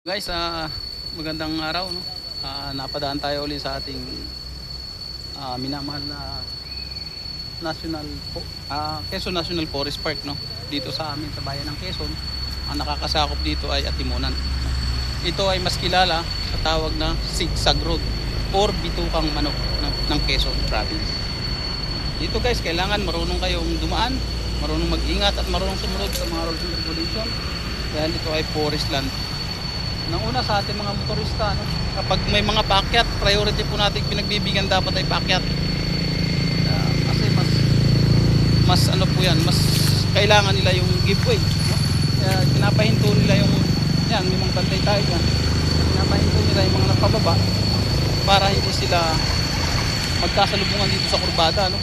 Guys, magandang araw, no? Napadaan tayo ulit sa ating minamahal na Quezon National Forest Park, no? Dito sa amin sa bayan ng Quezon. Ang nakakasakop dito ay Atimunan. Ito ay mas kilala sa tawag na Zigzag Road or Bitukang Manok ng Quezon Province. Dito guys, kailangan marunong kayong dumaan, marunong mag-ingat at marunong sumunod sa mga rules and regulation dahil ito ay forest land. Nang una sa ating mga motorista, no? Kapag may mga paakyat, priority po natin pinagbibigyan dapat ay paakyat. Kasi mas ano po yan, mas kailangan nila yung giveaway, no? Kaya pinapahinto nila yung yan, may mga bantay tayo yan. Pinapahinto nila yung mga nagpababa para hindi sila magkasalubungan dito sa kurbada, no?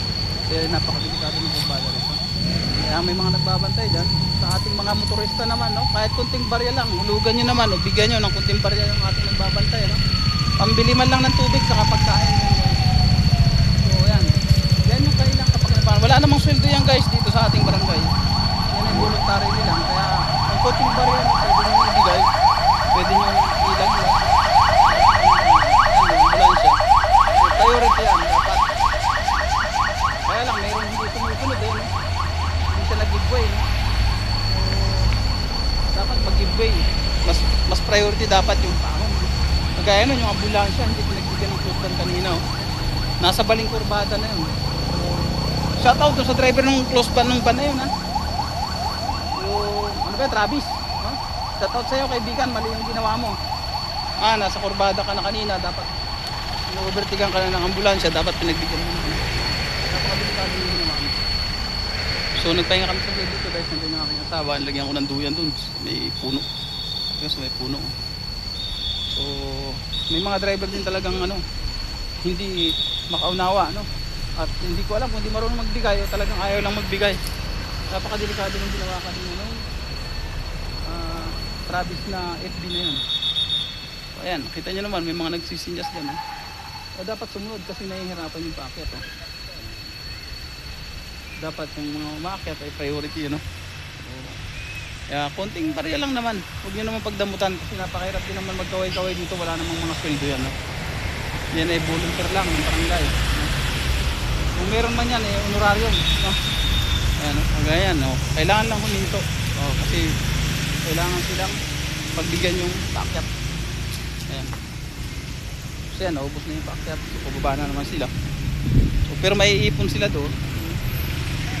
Kaya napakadelikado ng kurbada rito. Kaya may mga nagbabantay dyan. Sa ating mga motorista naman, no? Kahit kunting barya lang, hulugan nyo naman, o bigyan nyo ng kunting barya yung ating nagbabantay, no? Pambili man lang ng tubig sa pagkain. So yan, yan yung kailang kapag napakan. Wala namang sweldo yan guys dito sa ating barangay. Yan ay voluntary nilang. Kaya ang kunting barya nyo pwede nyo ibigay, pwede nyo ilagay. Ambulansya. So priority yan dapat. Kaya lang mayroon hindi sumusunod eh, no? Hindi siya nag-giveaway, no? Dapat mag-giveaway. Mas priority dapat yung pahon. Kagaya nun, yung ambulansya, hindi pinagbigyan ng close van kanina. Oh. Nasa baling kurbada na yun. Shoutout doon sa driver ng close van ng van na yun. Ha? Yung, ano ba, Travis? Huh? Shoutout sa'yo, kaibigan, mali yung ginawa mo. Nasa kurbada ka na kanina, dapat overtigan ka na ng ambulansya, dapat pinagbigyan mo na. Napakabilikado yung ginawa mo. So nagpahinga kami sa dito guys, nandun ang aking asawa, nilagyan ko ng duyan dun, may puno. Kasi may puno. So may mga driver din talagang hindi makaunawa, no? At hindi ko alam kung hindi marunong magbigay o talagang ayaw lang magbigay. Napakadelikado ng ginawa kanina, Travis na FB na yun. So ayan, kita nyo naman, may mga nagsisinyas dyan, O dapat sumunod kasi nahihirapan yung paakyat, dapat yung mga umakyat ay priority, no? So, kaya konting barya lang naman, huwag nyo naman pagdamutan kasi napakahirap din naman magkaway-kaway dito, wala namang mga sweldo yan, no? Yan ay volunteer lang ng barangay, no? Kung meron man yan, honorarium, no? Ayan, kagaya yan, no? Kailangan lang huminto, kasi kailangan silang pagbigyan yung paakyat. Ayan, so yan, naubos na yung paakyat, so pababa na naman sila. So, pero may iipon sila doon,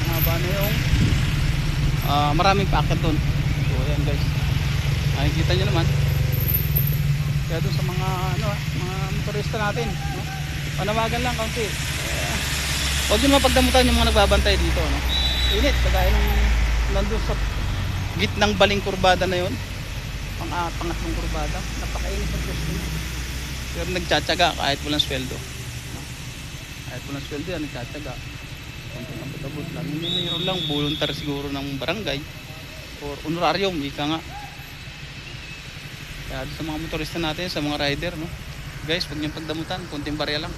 haba na yung maraming paakyat doon. So ayan guys, nakikita nyo naman. Kaya doon sa mga mga motorista natin, no? Panawagan lang kasi huwag nyo mapagdamutan yung mga nagbabantay dito, no? Init, kagaya nung nandun sa gitnang baling kurbada na yun, pangatlong kurbada, napakainit ang pwesto nyo. Pero nagtsatsaga kahit walang sweldo, no? Kahit walang sweldo yan, nagtsatsaga konting abot-abot lang. Hindi, mayroon lang volunteer siguro ng barangay or honorarium, ika nga. Kaya sa mga motorista natin, sa mga rider, no? Guys, huwag niyong pagdamutan, konting barya lang.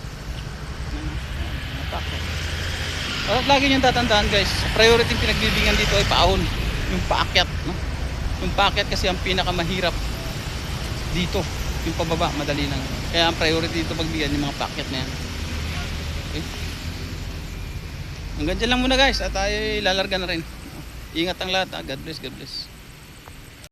At lagi niyong tatandaan guys, priority pinagbibigyan dito ay paahon, yung paakyat, no? Yung paakyat kasi ang pinakamahirap dito, yung pababa madali lang. Kaya ang priority dito pagbigyan yung mga paakyat na yan. Okay? Hanggang dyan lang muna guys, at tayo lalarga na rin. Ingat ang lahat, God bless, God bless.